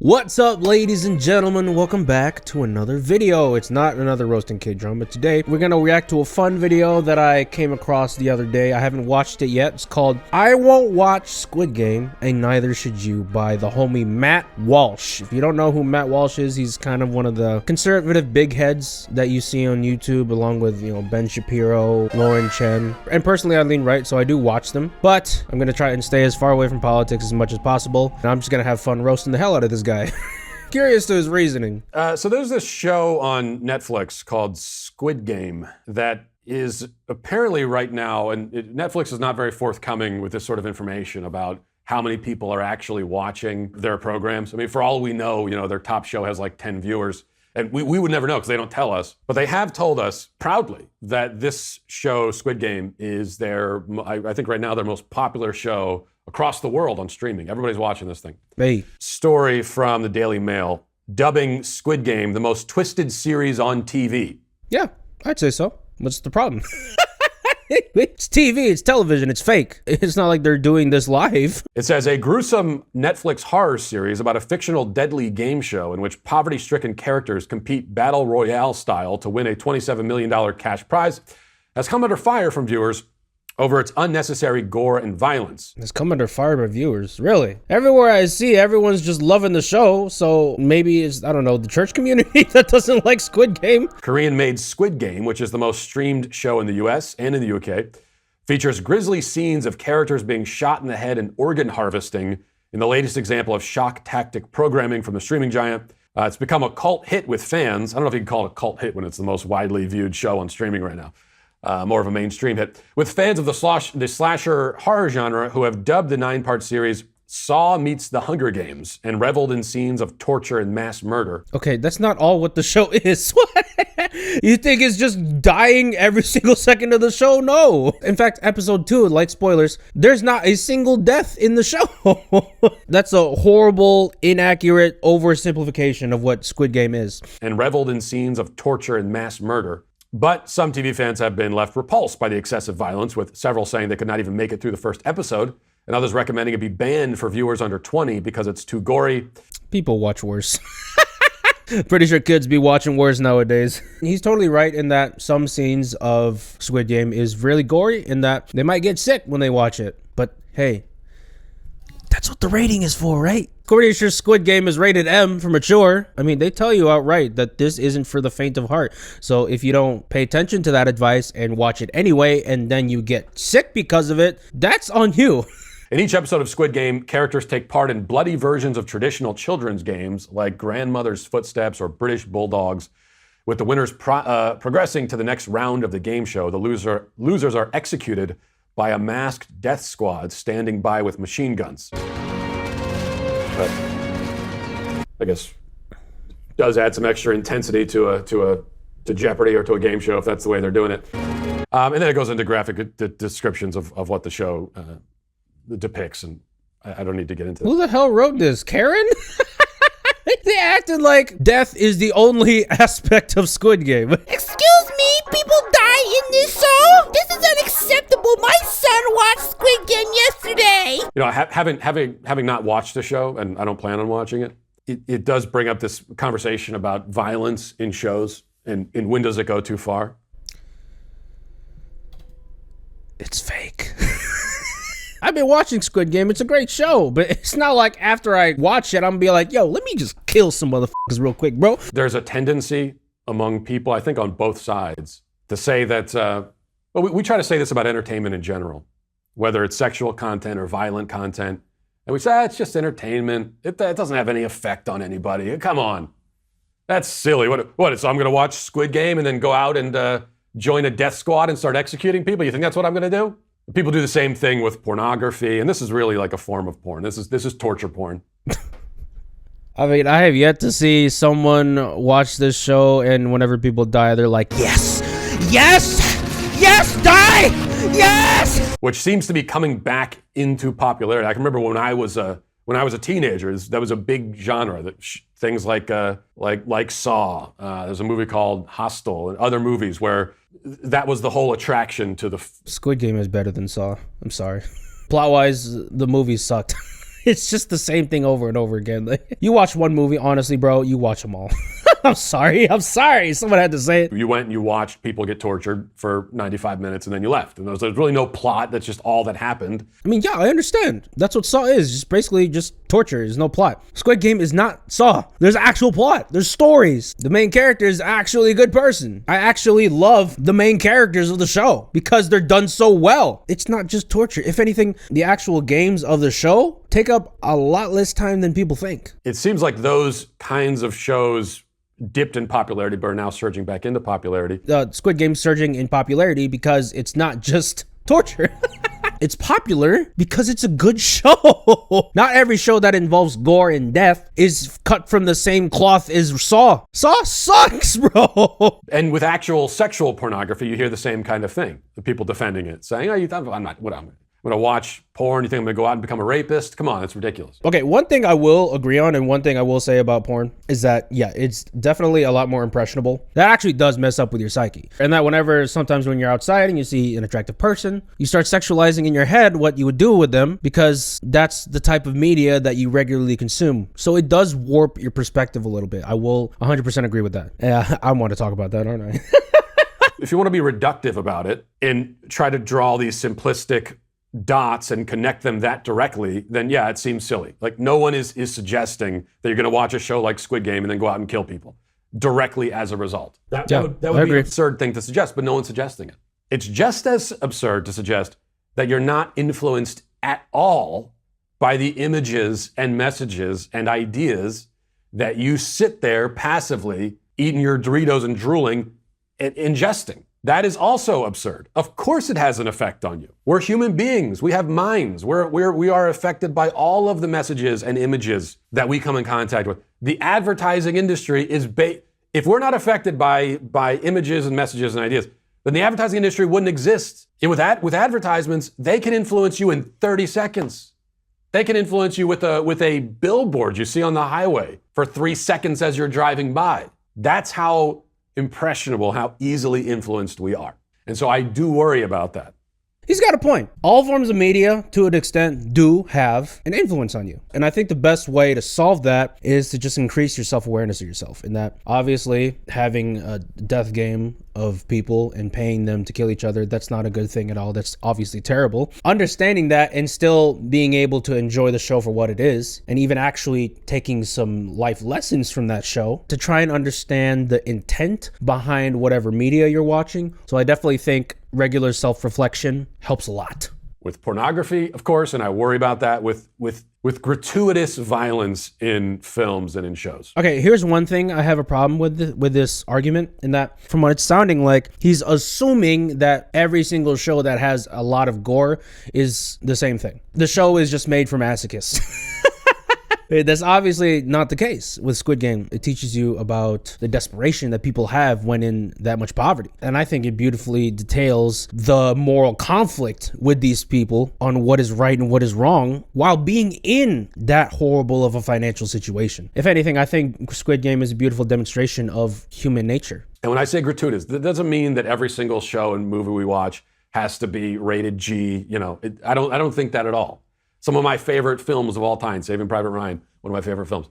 What's up, ladies and gentlemen? Welcome back to another video. It's not another roasting K-drama. Today we're gonna react to a fun video that I came across the other day. I haven't watched it yet. It's called I Won't Watch Squid Game and Neither Should You by the homie Matt Walsh. If you don't know who Matt Walsh is, he's kind of one of the conservative big heads that you see on YouTube, along with, you know, Ben Shapiro, Lauren Chen. And personally, I lean right, so I do watch them, but I'm gonna try and stay as far away from politics as much as possible, and I'm just gonna have fun roasting the hell out of this guy. Curious to his reasoning. So there's this show on Netflix called Squid Game that is apparently right now, and Netflix is not very forthcoming with this sort of information about how many people are actually watching their programs. I mean, for all we know, you know, their top show has like 10 viewers. And we would never know because they don't tell us. But they have told us proudly that this show, Squid Game, is their, I think right now, their most popular show across the world on streaming. Everybody's watching this thing. Hey. Story from the Daily Mail, dubbing Squid Game the most twisted series on TV. Yeah, I'd say so. What's the problem? It's TV, it's television, it's fake. It's not like they're doing this live. It says, a gruesome Netflix horror series about a fictional deadly game show in which poverty-stricken characters compete battle royale style to win a $27 million cash prize has come under fire from viewers over its unnecessary gore and violence. It's come under fire by viewers, really. Everywhere I see, everyone's just loving the show, so maybe it's, I don't know, the church community that doesn't like Squid Game? Korean-made Squid Game, which is the most streamed show in the US and in the UK, features grisly scenes of characters being shot in the head and organ harvesting in the latest example of shock tactic programming from the streaming giant. It's become a cult hit with fans. I don't know if you can call it a cult hit when it's the most widely viewed show on streaming right now. More of a mainstream hit. With fans of the slasher horror genre who have dubbed the 9-part series Saw meets the Hunger Games and reveled in scenes of torture and mass murder. Okay, that's not all what the show is. You think it's just dying every single second of the show? No. In fact, episode 2, light spoilers, there's not a single death in the show. That's a horrible, inaccurate oversimplification of what Squid Game is. And reveled in scenes of torture and mass murder. But some TV fans have been left repulsed by the excessive violence, with several saying they could not even make it through the first episode, and others recommending it be banned for viewers under 20 because it's too gory. People watch worse. Pretty sure kids be watching worse nowadays. He's totally right in that some scenes of Squid Game is really gory, in that they might get sick when they watch it. But hey, that's what the rating is for, right? Pretty sure Squid Game is rated M for mature. I mean, they tell you outright that this isn't for the faint of heart. So if you don't pay attention to that advice and watch it anyway, and then you get sick because of it, that's on you. In each episode of Squid Game, characters take part in bloody versions of traditional children's games like Grandmother's Footsteps or British Bulldogs. With the winners progressing to the next round of the game show, the losers are executed by a masked death squad standing by with machine guns. But I guess does add some extra intensity to Jeopardy or to a game show if that's the way they're doing it. And then it goes into graphic descriptions of what the show depicts, and I don't need to get into that. Who the hell wrote this? Karen? They acted like death is the only aspect of Squid Game. Excuse me, people die in this show? This is unacceptable. My son watched Squid Game yesterday. You know, having not watched the show, and I don't plan on watching it, it does bring up this conversation about violence in shows, and when does it go too far? It's fake. I've been watching Squid Game. It's a great show, but it's not like after I watch it, I'm gonna be like, yo, let me just kill some motherfuckers real quick, bro. There's a tendency among people, I think on both sides, to say that, well, we try to say this about entertainment in general, whether it's sexual content or violent content. And we say, it's just entertainment. It doesn't have any effect on anybody. Come on. That's silly. What? So I'm gonna watch Squid Game and then go out and join a death squad and start executing people? You think that's what I'm gonna do? People do the same thing with pornography, and this is really like a form of porn. This is torture porn. I mean, I have yet to see someone watch this show and whenever people die, they're like, yes, yes, yes, die, yes! Which seems to be coming back into popularity. I can remember when I was a teenager, that was a big genre. That things like Saw. There's a movie called Hostel and other movies where that was the whole attraction to the... Squid Game is better than Saw. I'm sorry. Plot-wise, the movie sucked. It's just the same thing over and over again. Like, you watch one movie, honestly, bro, you watch them all. I'm sorry. Someone had to say it. You went and you watched people get tortured for 95 minutes and then you left. And there's really no plot. That's just all that happened. I mean, yeah, I understand. That's what Saw is. Just basically just torture. There's no plot. Squid Game is not Saw. There's actual plot. There's stories. The main character is actually a good person. I actually love the main characters of the show because they're done so well. It's not just torture. If anything, the actual games of the show take up a lot less time than people think. It seems like those kinds of shows dipped in popularity but are now surging back into popularity. Squid Game surging in popularity because it's not just torture. It's popular because it's a good show. Not every show that involves gore and death is cut from the same cloth as Saw. Saw sucks, bro. And with actual sexual pornography, you hear the same kind of thing. The people defending it, saying, "Oh, you thought I'm going to watch porn. You think I'm going to go out and become a rapist? Come on, that's ridiculous." Okay, one thing I will agree on and one thing I will say about porn is that, yeah, it's definitely a lot more impressionable. That actually does mess up with your psyche. And that sometimes when you're outside and you see an attractive person, you start sexualizing in your head what you would do with them because that's the type of media that you regularly consume. So it does warp your perspective a little bit. I will 100% agree with that. Yeah, I want to talk about that, aren't I? If you want to be reductive about it and try to draw these simplistic dots and connect them that directly, then yeah, it seems silly. Like no one is suggesting that you're going to watch a show like Squid Game and then go out and kill people directly as a result. That would be an absurd thing to suggest, but no one's suggesting it. It's just as absurd to suggest that you're not influenced at all by the images and messages and ideas that you sit there passively eating your Doritos and drooling and ingesting. That is also absurd. Of course it has an effect on you. We're human beings. We have minds. We are affected by all of the messages and images that we come in contact with. The advertising industry is if we're not affected by images and messages and ideas, then the advertising industry wouldn't exist. And with advertisements, they can influence you in 30 seconds. They can influence you with a billboard you see on the highway for 3 seconds as you're driving by. That's how impressionable, how easily influenced we are. And so I do worry about that. He's got a point. All forms of media, to an extent, do have an influence on you. And I think the best way to solve that is to just increase your self-awareness of yourself. And that, obviously, having a death game of people and paying them to kill each other, that's not a good thing at all. That's obviously terrible. Understanding that and still being able to enjoy the show for what it is, and even actually taking some life lessons from that show to try and understand the intent behind whatever media you're watching. So I definitely think regular self-reflection helps a lot. With pornography, of course, and I worry about that with gratuitous violence in films and in shows. Okay, here's one thing I have a problem with this argument, in that from what it's sounding like, he's assuming that every single show that has a lot of gore is the same thing. The show is just made for masochists. That's obviously not the case with Squid Game. It teaches you about the desperation that people have when in that much poverty. And I think it beautifully details the moral conflict with these people on what is right and what is wrong while being in that horrible of a financial situation. If anything, I think Squid Game is a beautiful demonstration of human nature. And when I say gratuitous, that doesn't mean that every single show and movie we watch has to be rated G. I don't think that at all. Some of my favorite films of all time, Saving Private Ryan, one of my favorite films,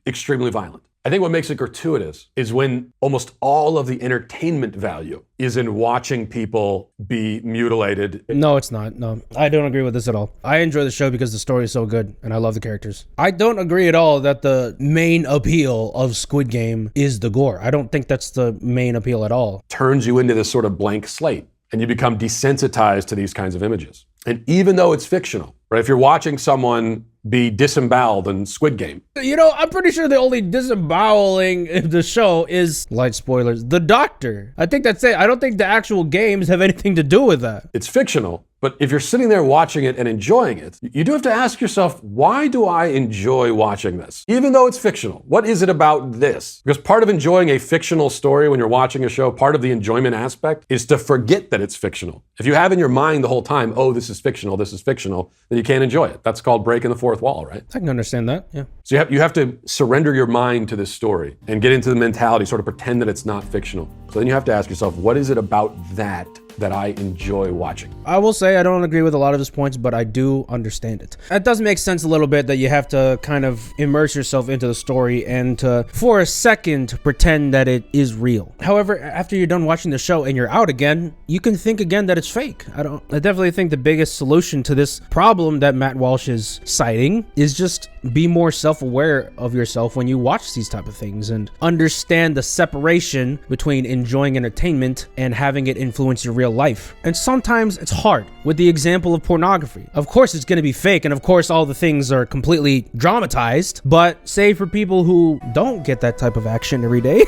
extremely violent. I think what makes it gratuitous is when almost all of the entertainment value is in watching people be mutilated. No, it's not. No, I don't agree with this at all. I enjoy the show because the story is so good and I love the characters. I don't agree at all that the main appeal of Squid Game is the gore. I don't think that's the main appeal at all. Turns you into this sort of blank slate and you become desensitized to these kinds of images. And even though it's fictional, right? If you're watching someone be disemboweled in Squid Game. I'm pretty sure the only disemboweling in the show is, light spoilers, the doctor. I think that's it. I don't think the actual games have anything to do with that. It's fictional, but if you're sitting there watching it and enjoying it, you do have to ask yourself, why do I enjoy watching this? Even though it's fictional, what is it about this? Because part of enjoying a fictional story when you're watching a show, part of the enjoyment aspect is to forget that it's fictional. If you have in your mind the whole time, oh, this is fictional, then you can't enjoy it. That's called breaking the fourth wall, right? I can understand that, yeah. So you have to surrender your mind to this story and get into the mentality, sort of pretend that it's not fictional. So then you have to ask yourself, what is it about that that I enjoy watching. I will say I don't agree with a lot of his points, but I do understand it. It does make sense a little bit that you have to kind of immerse yourself into the story and to, for a second, pretend that it is real. However, after you're done watching the show and you're out again, you can think again that it's fake. I definitely think the biggest solution to this problem that Matt Walsh is citing is just be more self-aware of yourself when you watch these type of things and understand the separation between enjoying entertainment and having it influence your real life. And sometimes it's hard. With the example of pornography, of course it's going to be fake, and of course all the things are completely dramatized, but say for people who don't get that type of action every day,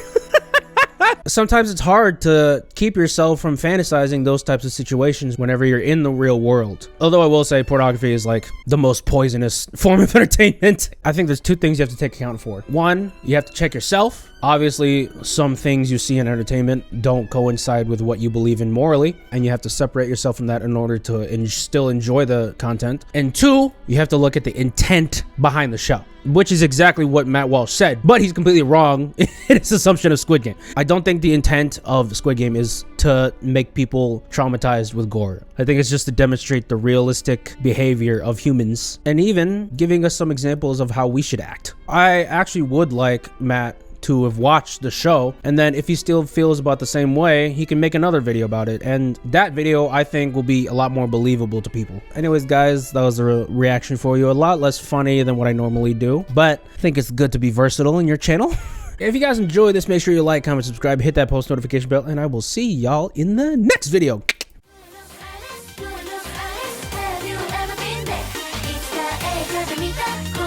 sometimes it's hard to keep yourself from fantasizing those types of situations whenever you're in the real world. Although I will say pornography is like the most poisonous form of entertainment. I think there's two things you have to take account for. One, you have to check yourself. Obviously, some things you see in entertainment don't coincide with what you believe in morally, and you have to separate yourself from that in order to still enjoy the content. And two, you have to look at the intent behind the show, which is exactly what Matt Walsh said, but he's completely wrong in his assumption of Squid Game. I don't think the intent of Squid Game is to make people traumatized with gore. I think it's just to demonstrate the realistic behavior of humans and even giving us some examples of how we should act. I actually would like Matt to have watched the show, and then if he still feels about the same way, he can make another video about it, and that video I think will be a lot more believable to people. Anyways guys, that was a reaction for you. A lot less funny than what I normally do, but I think it's good to be versatile in your channel. If you guys enjoyed this, make sure you like, comment, subscribe, hit that post notification bell, and I will see y'all in the next video. Have you ever been there? It's the edge of the meter.